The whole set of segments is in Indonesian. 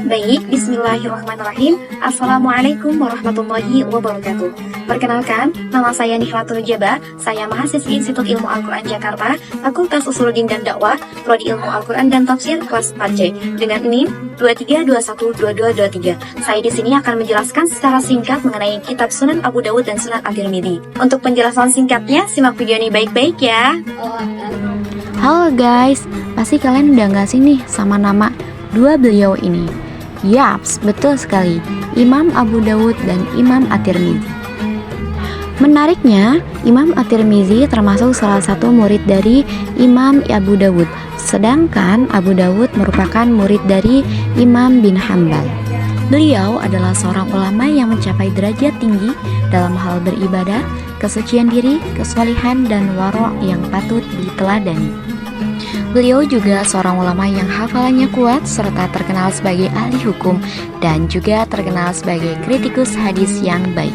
Baik, bismillahirrahmanirrahim. Assalamualaikum warahmatullahi wabarakatuh. Perkenalkan, nama saya Nihlatul Jaba. Saya mahasiswi Institut Ilmu Al-Quran Jakarta, Fakultas Usuluddin dan Dakwah, Prodi Ilmu Al-Quran dan Tafsir kelas 4C dengan NIM 23212223. Saya di sini akan menjelaskan secara singkat mengenai kitab Sunan Abu Dawud dan Sunan At-Tirmidzi. Untuk penjelasan singkatnya, simak video ini baik-baik ya. Halo guys, pasti kalian udah gak sih nih sama nama dua beliau ini? Yaps, betul sekali, Imam Abu Dawud dan Imam At-Tirmidzi. Menariknya, Imam At-Tirmidzi termasuk salah satu murid dari Imam Abu Dawud, sedangkan Abu Dawud merupakan murid dari Imam bin Hambal. Beliau adalah seorang ulama yang mencapai derajat tinggi dalam hal beribadah, kesucian diri, kesalehan, dan waro' yang patut diteladani. Beliau juga seorang ulama yang hafalannya kuat serta terkenal sebagai ahli hukum dan juga terkenal sebagai kritikus hadis yang baik.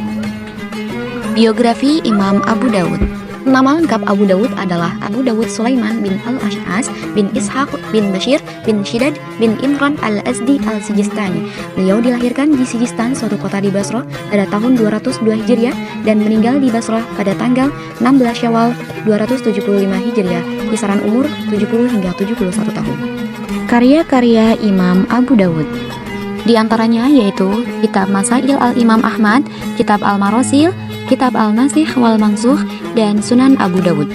Biografi Imam Abu Dawud. Nama lengkap Abu Dawud adalah Abu Dawud Sulaiman bin Al-Ash'as bin Ishaq bin Bashir bin Shidad bin Imran Al-Azdi Al-Sijistani. Beliau dilahirkan di Sijistan, suatu kota di Basrah, pada tahun 202 Hijriah dan meninggal di Basrah pada tanggal 16 Syawal 275 Hijriah, kisaran umur 70 hingga 71 tahun. Karya-karya Imam Abu Dawud di antaranya yaitu Kitab Masail Al-Imam Ahmad, Kitab Al-Marasil, Kitab Al-Nasih wal Mansukh, dan Sunan Abu Dawud.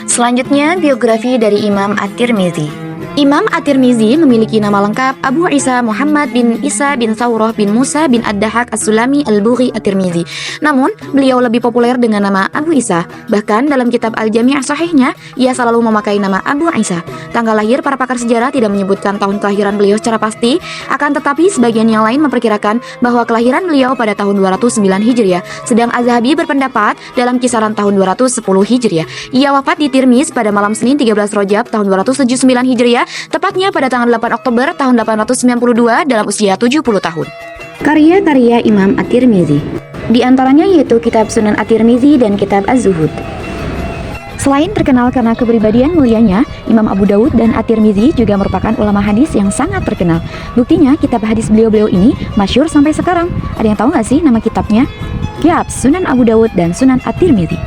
Selanjutnya, biografi dari Imam At-Tirmidzi. Imam At-Tirmidzi memiliki nama lengkap Abu Isa Muhammad bin Isa bin Thawrah bin Musa bin Ad-Dahak As-Sulami Al-Bughi At-Tirmidzi. Namun, beliau lebih populer dengan nama Abu Isa. Bahkan dalam kitab Al-Jami' Sahihnya, ia selalu memakai nama Abu Isa. Tanggal lahir para pakar sejarah tidak menyebutkan tahun kelahiran beliau secara pasti, akan tetapi sebagian yang lain memperkirakan bahwa kelahiran beliau pada tahun 209 Hijriah, sedang Az-Zahabi berpendapat dalam kisaran tahun 210 Hijriah. Ia wafat di Tirmiz pada malam Senin 13 Rajab tahun 279 Hijriah, tepatnya pada tanggal 8 Oktober tahun 892 dalam usia 70 tahun. Karya-karya Imam At-Tirmidzi di antaranya yaitu Kitab Sunan At-Tirmidzi dan Kitab Az-Zuhud. Selain terkenal karena kepribadian mulianya, Imam Abu Dawud dan At-Tirmidzi juga merupakan ulama hadis yang sangat terkenal. Buktinya, kitab hadis beliau-beliau ini masyhur sampai sekarang. Ada yang tahu nggak sih nama kitabnya? Yap, Sunan Abu Dawud dan Sunan At-Tirmidzi.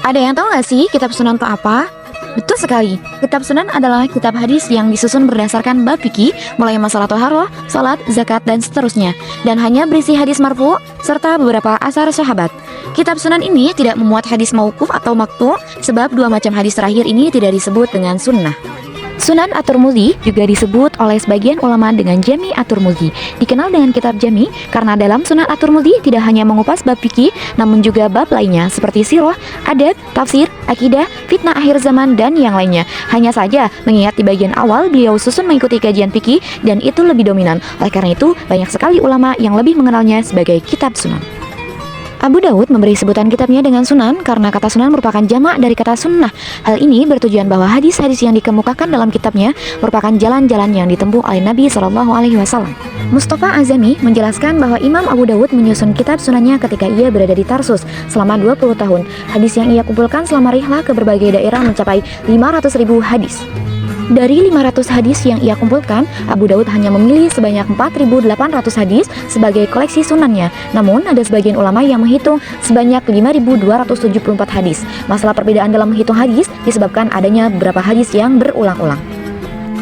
Ada yang tahu nggak sih kitab Sunan itu apa? Betul sekali, kitab Sunan adalah kitab hadis yang disusun berdasarkan bab fikih, mulai masalah thaharah, salat, zakat, dan seterusnya, dan hanya berisi hadis marfu serta beberapa asar sahabat. Kitab Sunan ini tidak memuat hadis mauquf atau maqtu', sebab dua macam hadis terakhir ini tidak disebut dengan sunnah. Sunan At-Tirmidzi juga disebut oleh sebagian ulama dengan Jami At-Tirmidzi. Dikenal dengan kitab Jami karena dalam Sunan At-Tirmidzi tidak hanya mengupas bab fikih, namun juga bab lainnya seperti sirah, adab, tafsir, akidah, fitnah akhir zaman, dan yang lainnya. Hanya saja mengingat di bagian awal beliau susun mengikuti kajian fikih dan itu lebih dominan. Oleh karena itu banyak sekali ulama yang lebih mengenalnya sebagai kitab Sunan. Abu Dawud memberi sebutan kitabnya dengan sunan karena kata sunan merupakan jamak dari kata sunnah. Hal ini bertujuan bahwa hadis-hadis yang dikemukakan dalam kitabnya merupakan jalan-jalan yang ditempuh oleh Nabi SAW. Mustafa Azami menjelaskan bahwa Imam Abu Dawud menyusun kitab sunannya ketika ia berada di Tarsus selama 20 tahun. Hadis yang ia kumpulkan selama rihlah ke berbagai daerah mencapai 500.000 hadis. Dari 500 hadis yang ia kumpulkan, Abu Dawud hanya memilih sebanyak 4.800 hadis sebagai koleksi sunannya. Namun, ada sebagian ulama yang menghitung sebanyak 5.274 hadis. Masalah perbedaan dalam menghitung hadis disebabkan adanya beberapa hadis yang berulang-ulang.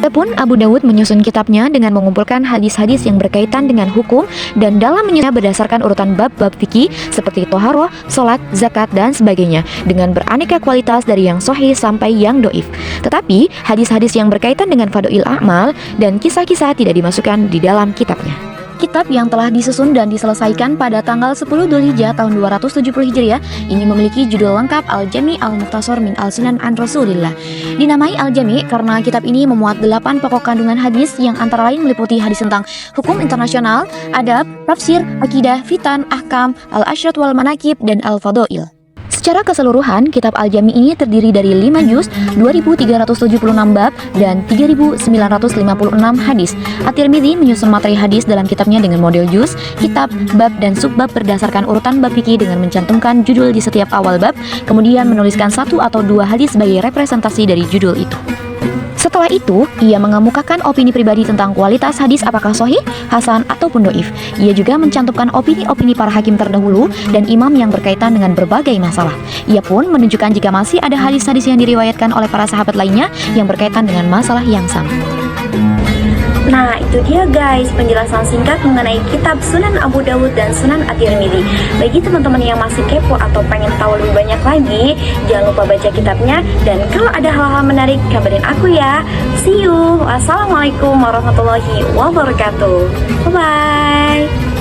Adapun Abu Dawud menyusun kitabnya dengan mengumpulkan hadis-hadis yang berkaitan dengan hukum dan dalam menyusunnya berdasarkan urutan bab-bab fikih seperti thaharah, salat, zakat, dan sebagainya dengan beraneka kualitas dari yang sahih sampai yang doif. Tetapi hadis-hadis yang berkaitan dengan fadha'il a'mal dan kisah-kisah tidak dimasukkan di dalam kitabnya. Kitab yang telah disusun dan diselesaikan pada tanggal 10 Dzulhijjah tahun 270 Hijriah ini memiliki judul lengkap Al-Jami' Al-Mukhtasar min Al-Sunan an Rasulillah. Dinamai Al-Jami' karena kitab ini memuat 8 pokok kandungan hadis yang antara lain meliputi hadis tentang hukum internasional, adab, tafsir, akidah, fitan, ahkam, al-asyrat wal manaqib, dan al-fadhail. Secara keseluruhan, kitab Al-Jami' ini terdiri dari 5 juz, 2.376 bab, dan 3.956 hadis. At-Tirmidzi menyusun materi hadis dalam kitabnya dengan model juz, kitab, bab, dan subbab berdasarkan urutan bab fikih dengan mencantumkan judul di setiap awal bab, kemudian menuliskan 1 atau 2 hadis sebagai representasi dari judul itu. Setelah itu, ia mengemukakan opini pribadi tentang kualitas hadis apakah sahih, hasan, ataupun doif. Ia juga mencantumkan opini-opini para hakim terdahulu dan imam yang berkaitan dengan berbagai masalah. Ia pun menunjukkan jika masih ada hadis-hadis yang diriwayatkan oleh para sahabat lainnya yang berkaitan dengan masalah yang sama. Nah, itu dia guys penjelasan singkat mengenai kitab Sunan Abu Dawud dan Sunan At-Tirmidzi. Bagi teman-teman yang masih kepo atau pengen tahu lebih banyak lagi, jangan lupa baca kitabnya, dan kalau ada hal-hal menarik kabarin aku ya. See you. Wassalamualaikum warahmatullahi wabarakatuh. Bye bye.